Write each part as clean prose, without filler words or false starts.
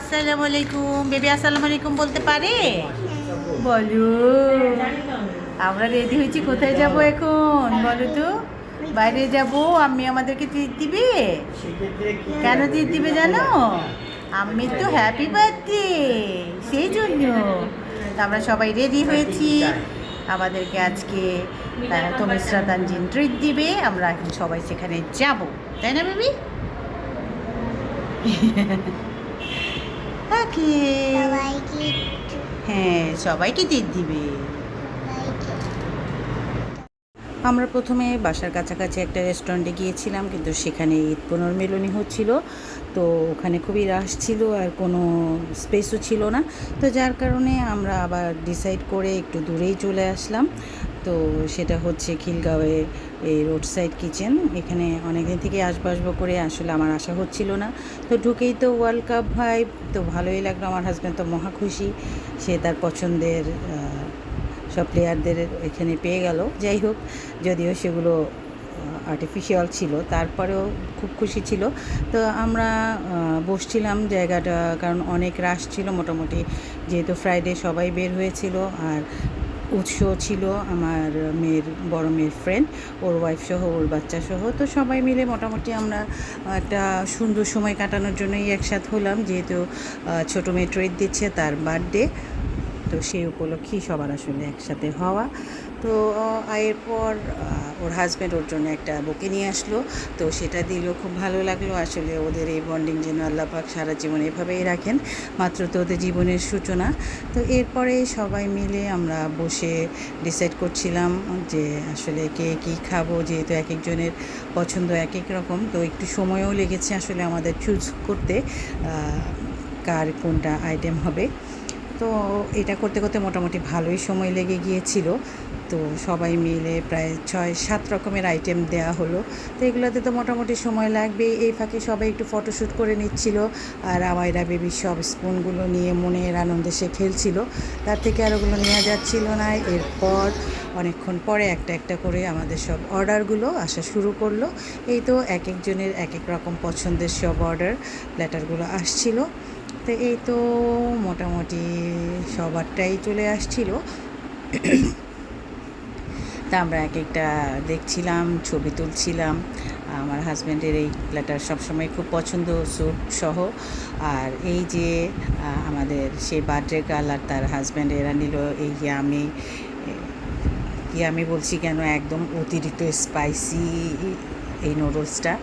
আসসালামু আলাইকুম। বেবি আসসালামু আলাইকুম বলতে পারে? বলো। আমরা রেডি হয়েছি, কোথায় যাব এখন বলো তো? বাইরে যাব। আম্মি আমাদেরকে ট্রিট দিবে। কেন ট্রিট দিবে জানো? আম্মি তো হ্যাপি বার্থডে, সেই জন্য তো আমরা সবাই রেডি হয়েছি। আমাদেরকে আজকে তমিসরা তানজিন ট্রিট দিবে, আমরা এখন সবাই সেখানে যাব, তাই না বেবি? ওকে। হ্যাঁ, সবাইকে ট্রিট দিবে। আমরা প্রথমে বাসার কাছাকাছি একটা রেস্টুরেন্টে গিয়েছিলাম, কিন্তু সেখানে ঈদ পুনর্মিলনী হচ্ছিল, তো ওখানে খুবই রাশ ছিল আর কোনো স্পেসও ছিল না। তো যার কারণে আমরা আবার ডিসাইড করে একটু দূরেই চলে আসলাম। তো সেটা হচ্ছে খিলগাঁওয়ে এই রোড সাইড কিচেন। এখানে অনেকদিন থেকে আসবো করে আসলে আমার আশা হচ্ছিল না। তো ঢুকেই তো ওয়ার্ল্ড কাপ ভাই, তো ভালোই লাগলো। আমার হাজব্যান্ড তো মহা খুশি, সে তার পছন্দের সব প্লেয়ারদের এখানে পেয়ে গেল। যাই হোক, যদিও সেগুলো আর্টিফিশিয়াল ছিল, তারপরেও খুব খুশি ছিল। তো আমরা বসছিলাম জায়গাটা, কারণ অনেক রাশ ছিল মোটামুটি, যেহেতু ফ্রাইডে সবাই বের হয়েছিল। আর উৎস ছিল আমার মেয়ের, বড় মেয়ের ফ্রেন্ড, ওর ওয়াইফ সহ, ওর বাচ্চা সহ। তো সবাই মিলে মোটামুটি আমরা একটা সুন্দর সময় কাটানোর জন্যই একসাথ হলাম, যেহেতু ছোটো মেয়ে ট্রিট দিচ্ছে, তার বার্থডে, তো সেই উপলক্ষেই সবার আসলে একসাথে হওয়া। তো এরপর ওর হাজব্যান্ড ওর জন্য একটা বুকে নিয়ে আসলো, তো সেটা দিলেও খুব ভালো লাগলো। আসলে ওদের এই বন্ডিং যেন আল্লাহ পাক সারা জীবন এভাবেই রাখেন, মাত্র তো ওদের জীবনের সূচনা। তো এরপরে সবাই মিলে আমরা বসে ডিসাইড করছিলাম যে আসলে কে কী খাবো, যেহেতু এক একজনের পছন্দ এক এক রকম। তো একটু সময়ও লেগেছে আসলে আমাদের চুজ করতে কার কোনটা আইটেম হবে। তো এটা করতে করতে মোটামুটি ভালোই সময় লেগে গিয়েছিল। তো সবাই মিলে প্রায় 6-7 রকমের আইটেম দেওয়া হলো। তো এগুলোতে তো মোটামুটি সময় লাগবেই। এই ফাঁকে সবাই একটু ফটোশ্যুট করে নিচ্ছিল, আর আমায়রা বেবির সব স্পুনগুলো নিয়ে মনের আনন্দে সে খেলছিল। তার থেকে আর ওগুলো নেওয়া যাচ্ছিল না। এরপর অনেকক্ষণ পরে একটা একটা করে আমাদের সব অর্ডারগুলো আসা শুরু করলো। এই তো এক একজনের এক এক রকম পছন্দের সব অর্ডার প্ল্যাটারগুলো আসছিল। তো এই তো মোটামুটি সবারটাই চলে আসছিল। তা আমরা এক একটা দেখছিলাম, ছবি তুলছিলাম। আমার হাজব্যান্ডের এই প্ল্যাটার সবসময় খুব পছন্দ, স্যুপ সহ। আর এই যে আমাদের সেই বার্থডে গার্ল আর তার হাজব্যান্ড, এরা নিল এই ইয়ামি বলছি কেন, একদম অতিরিক্ত স্পাইসি এই নুডলসটা।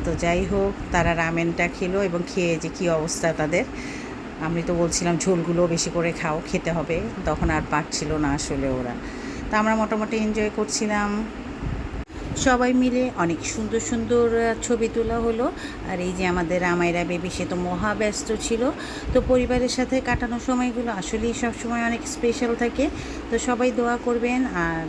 তো যাই হোক, তারা রামেনটা খেলো এবং খেয়ে যে কী অবস্থা তাদের। আমি তো বলছিলাম ঝোলগুলো বেশি করে খাও, খেতে হবে, তখন আর পারছিল না আসলে ওরা। তা আমরা মোটামুটি এনজয় করছিলাম সবাই মিলে। অনেক সুন্দর সুন্দর ছবি তোলা হলো। আর এই যে আমাদের আমায়রা বেবি, সে তো মহা ব্যস্ত ছিল। তো পরিবারের সাথে কাটানোর সময়গুলো আসলেই সবসময় অনেক স্পেশাল থাকে। তো সবাই দোয়া করবেন। আর